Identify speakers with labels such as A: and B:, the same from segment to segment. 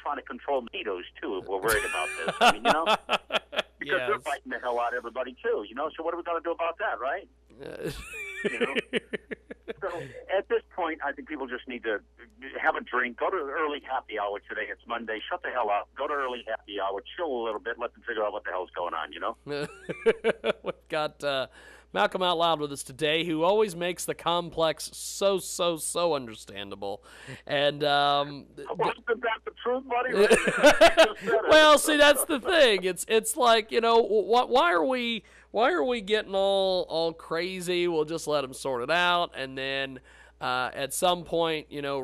A: trying to control mosquitoes, too, if we're worried about this. I mean, you know? Because they're biting the hell out of everybody, too, you know? So what are we going to do about that, right? You know? So at this point, I think people just need to have a drink, go to early happy hour today. It's Monday. Shut the hell up. Go to early happy hour. Chill a little bit. Let them figure out what the hell's going on, you know?
B: We've got Malcolm Out Loud with us today, who always makes the complex so understandable. And
A: wasn't that the truth, buddy?
B: well, see, that's the thing. It's like, you know, why are we getting all crazy? We'll just let them sort it out, and then at some point, you know,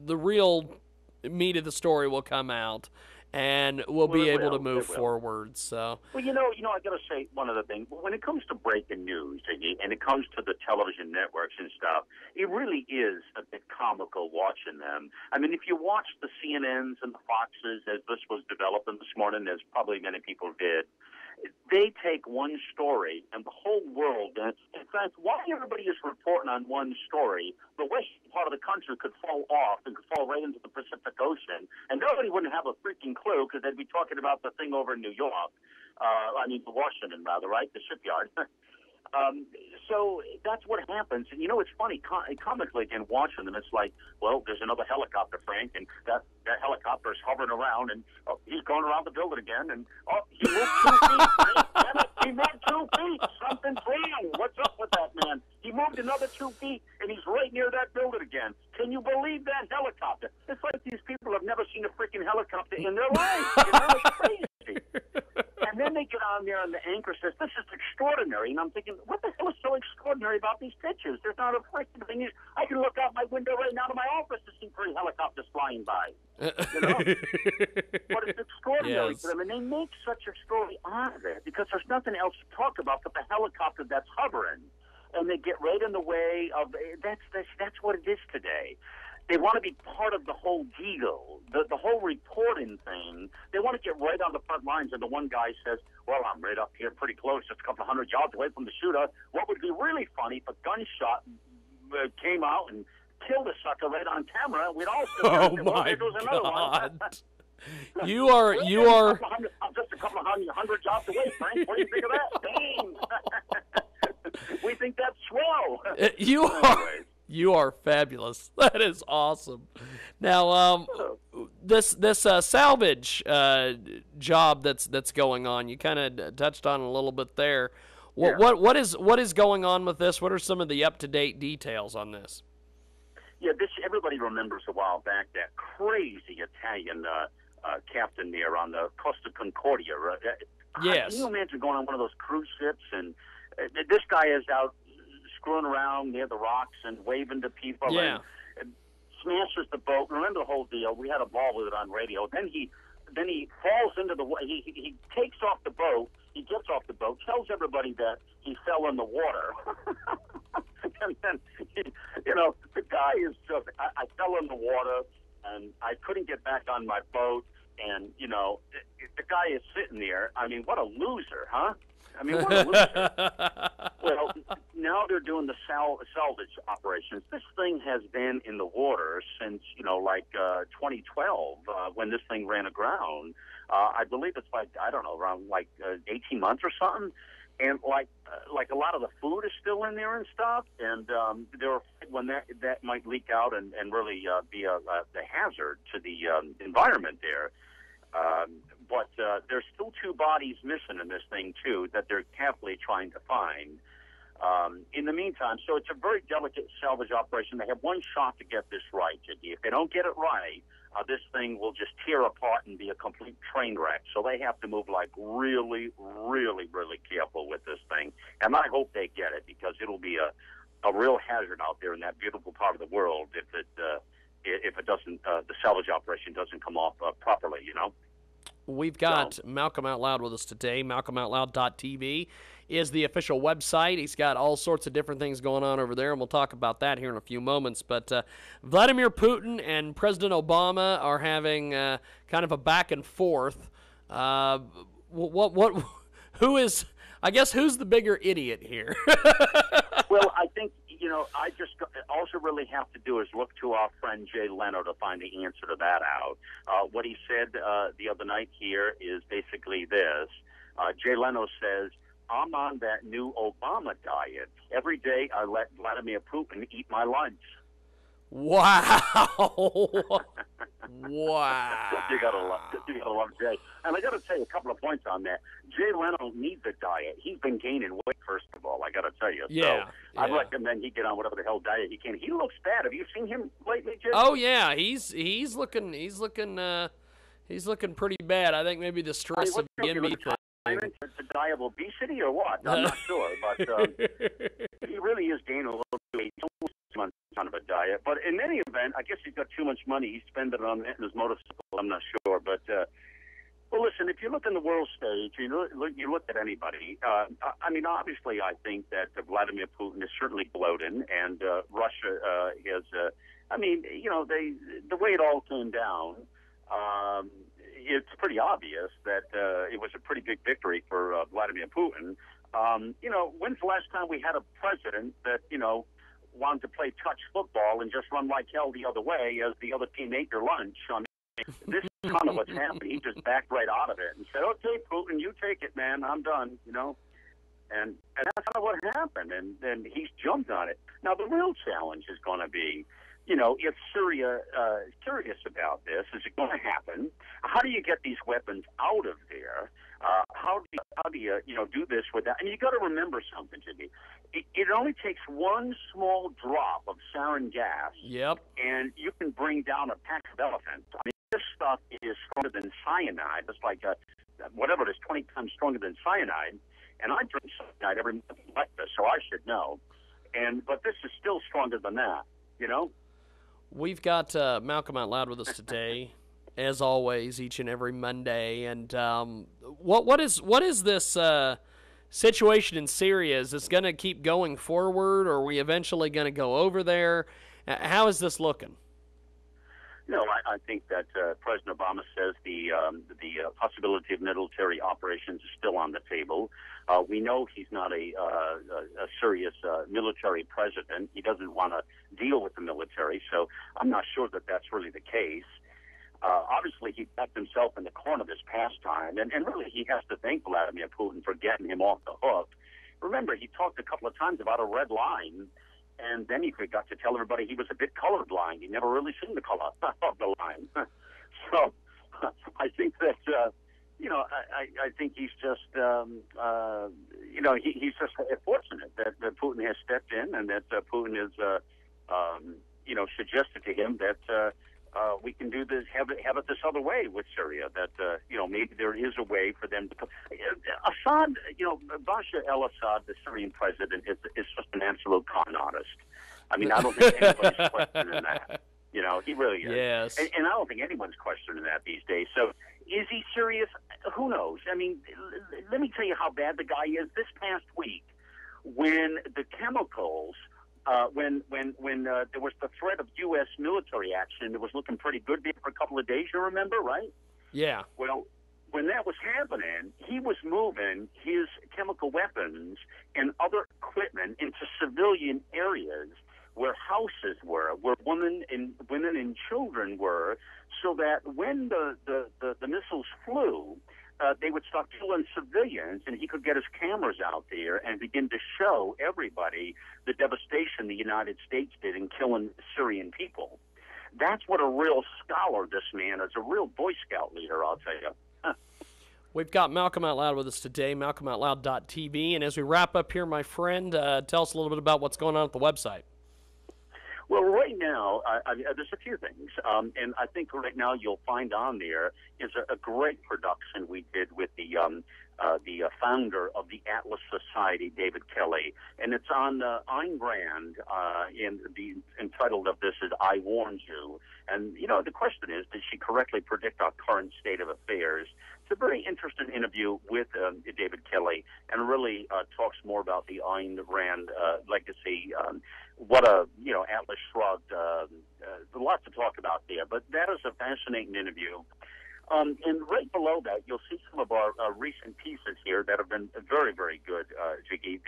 B: the real meat of the story will come out, and we'll be able to move forward. So,
A: well, you know, I got to say one other thing. When it comes to breaking news, and it comes to the television networks and stuff, it really is a bit comical watching them. I mean, if you watch the CNNs and the Foxes as this was developing this morning, as probably many people did, they take one story and the whole world, and in fact, why everybody is reporting on one story, the western part of the country could fall off and could fall right into the Pacific Ocean, and nobody wouldn't have a freaking clue because they'd be talking about the thing over in New York. Washington, rather, right? The shipyard. So that's what happens. And, you know, it's funny, comically, again, watching them, it's like, well, there's another helicopter, Frank, and that helicopter is hovering around, and he's going around the building again, and, he moved 2 feet, Frank. Damn it, he moved 2 feet. Something's wrong. What's up with that, man? He moved another 2 feet, and he's right near that building again. Can you believe that helicopter? It's like these people have never seen a freaking helicopter in their lives. You know, it's crazy. And then they get on there, and the anchor says, "This is extraordinary." And I'm thinking, what the hell is so extraordinary about these pictures? There's not a freaking thing. I can look out my window right now to my office to see 3 helicopters flying by. You know? But it's extraordinary to them, and they make such a story out of it because there's nothing else to talk about but the helicopter that's hovering. And they get right in the way of that's what it is today. They want to be part of the whole deal, the whole reporting thing. They want to get right on the front lines. And the one guy says, well, I'm right up here pretty close, just a couple of 100 yards away from the shooter. What would be really funny if a gunshot came out and killed a sucker right on camera? We'd all sit there and say, well, there goes another one.
B: You are
A: I'm just a couple of 100 yards away, Frank. What do you think of that? Bang! We think that's swell.
B: You are fabulous. That is awesome. Now, this salvage job that's going on, you kind of touched on a little bit there. What is going on with this? What are some of the up-to-date details on this?
A: Yeah, everybody remembers a while back that crazy Italian captain there on the Costa Concordia.
B: Yes.
A: Can you imagine going on one of those cruise ships and this guy is out screwing around near the rocks and waving to people and smashes the boat. Remember the whole deal? We had a ball with it on radio. Then he falls into the water. He takes off the boat. He gets off the boat, tells everybody that he fell in the water. And then, the guy is just, I fell in the water and I couldn't get back on my boat. And, the guy is sitting there. I mean, what a loser, huh? I mean, what a loser. Well, now they're doing the salvage operations. This thing has been in the water since, 2012 when this thing ran aground. I believe it's around 18 months or something. And like a lot of the food is still in there and stuff. And they're when that might leak out and really be a hazard to the environment there. But there's still 2 bodies missing in this thing, too, that they're carefully trying to find. In the meantime, so it's a very delicate salvage operation. They have one shot to get this right, Jiggy. If they don't get it right, this thing will just tear apart and be a complete train wreck. So they have to move really, really, really careful with this thing. And I hope they get it because it'll be a real hazard out there in that beautiful part of the world if it doesn't, the salvage operation doesn't come off properly,
B: We've got Malcolm Out Loud with us today. MalcolmOutLoud.tv is the official website. He's got all sorts of different things going on over there, and we'll talk about that here in a few moments. But Vladimir Putin and President Obama are having kind of a back and forth. Who's the bigger idiot here?
A: Well, I think, I just also really have to do is look to our friend Jay Leno to find the answer to that out. What he said the other night here is basically this. Jay Leno says, I'm on that new Obama diet. Every day I let Vladimir Putin eat my lunch.
B: Wow. Wow.
A: You gotta love Jay. And I got to tell you a couple of points on that. Jay Leno needs a diet. He's been gaining weight, first of all, I got to tell you.
B: Yeah.
A: So I'd recommend he get on whatever the hell diet he can. He looks bad. Have you seen him lately, Jay?
B: Oh yeah, he's looking pretty bad. I think maybe the stress of the NBA thing.
A: To die of obesity or what? I'm not sure, but he really is gaining a little weight. Kind of a diet, but in any event, I guess he's got too much money. He's spending it on his motorcycle. I'm not sure, but well, listen. If you look on the world stage, you look at anybody. I mean, obviously, I think that Vladimir Putin is certainly gloating, and Russia is. I mean, the way it all came down. It's pretty obvious that it was a pretty big victory for Vladimir Putin. When's the last time we had a president that wanted to play touch football and just run like hell the other way as the other team ate their lunch? I mean, this is kind of what's happened. He just backed right out of it and said, "Okay, Putin, you take it, man. I'm done." And that's kind of what happened. And then he's jumped on it. Now the real challenge is going to be, if Syria serious about this, is it going to happen? How do you get these weapons out of there? How do you do this without? And you got to remember something, Jimmy. It only takes one small drop of sarin gas, and you can bring down a pack of elephants. I mean, this stuff is stronger than cyanide. It's like whatever it is, 20 times stronger than cyanide. And I drink cyanide every month like this, so I should know. But this is still stronger than that.
B: We've got Malcolm Out Loud with us today, as always, each and every Monday. And what is this situation in Syria? Is this going to keep going forward, or are we eventually going to go over there? How is this looking?
A: I think that President Obama says the possibility of military operations is still on the table. We know he's not a serious military president. He doesn't want to deal with the military, so I'm not sure that that's really the case. Obviously, he backed himself in the corner this past time, and really he has to thank Vladimir Putin for getting him off the hook. Remember, he talked a couple of times about a red line, and then he forgot to tell everybody he was a bit colorblind. He never really seen the color of the line. So I think that, I think he's just, he's just fortunate that Putin has stepped in and that Putin is, suggested to him that we can do this, have it this other way with Syria, that, maybe there is a way for them to come. Assad, Bashar al-Assad, the Syrian president, is just an absolute con artist. I mean, I don't think anybody's questioning that. He really is.
B: Yes.
A: And I don't think anyone's questioning that these days. So is he serious? Who knows? I mean, let me tell you how bad the guy is. This past week, when the chemicals... when there was the threat of U.S. military action, it was looking pretty good there for a couple of days, you remember, right?
B: Yeah.
A: Well, when that was happening, he was moving his chemical weapons and other equipment into civilian areas where houses were, where women and children were, so that when the missiles flew, they would start killing civilians, and he could get his cameras out there and begin to show everybody the devastation the United States did in killing Syrian people. That's what a real scholar this man is, a real Boy Scout leader, I'll tell you.
B: We've got Malcolm Out Loud with us today, malcolmoutloud.tv. And as we wrap up here, my friend, tell us a little bit about what's going on at the website.
A: Well, right now, there's a few things. And I think right now you'll find on there is a great production we did with the founder of the Atlas Society, David Kelly. And it's on Ayn Rand, and the entitled of this is I Warned You. And, the question is, did she correctly predict our current state of affairs? It's a very interesting interview with David Kelly, and really talks more about the Ayn Rand legacy, what Atlas Shrugged. Lots to talk about there, but that is a fascinating interview. And right below that, you'll see some of our recent pieces here that have been very, very good, Jiggy.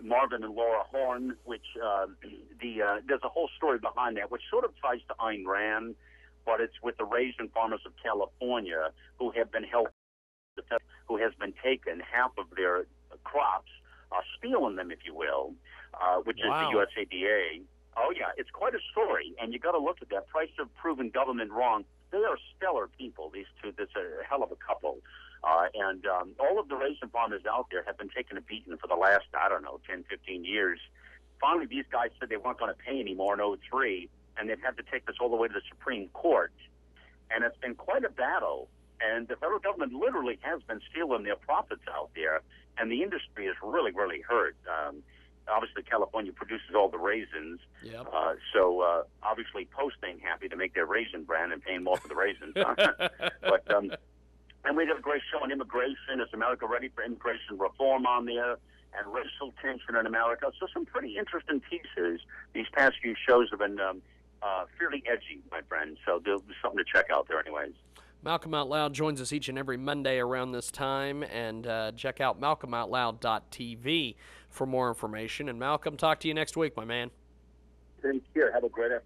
A: Marvin and Laura Horn, which there's a whole story behind that, which sort of ties to Ayn Rand, but it's with the raisin farmers of California who have been who has been taken half of their crops, stealing them, if you will, which is the USADA. Oh, yeah, it's quite a story, and you got to look at that. Price of proving government wrong. They are stellar people, these two. That's a hell of a couple. And all of the raisin farmers out there have been taking a beating for the last, 10, 15 years. Finally, these guys said they weren't going to pay anymore in '03, and they've had to take this all the way to the Supreme Court. And it's been quite a battle. And the federal government literally has been stealing their profits out there, and the industry is really, really hurt. Obviously, California produces all the raisins, so obviously Post ain't happy to make their raisin brand and paying more for the raisins. But and we did a great show on immigration. Is America ready for immigration reform on there? And racial tension in America. So some pretty interesting pieces. These past few shows have been fairly edgy, my friend. So there'll be something to check out there anyways.
B: Malcolm Out Loud joins us each and every Monday around this time, and check out malcolmoutloud.tv for more information. And Malcolm, talk to you next week, my man.
A: Take care. Have a great afternoon.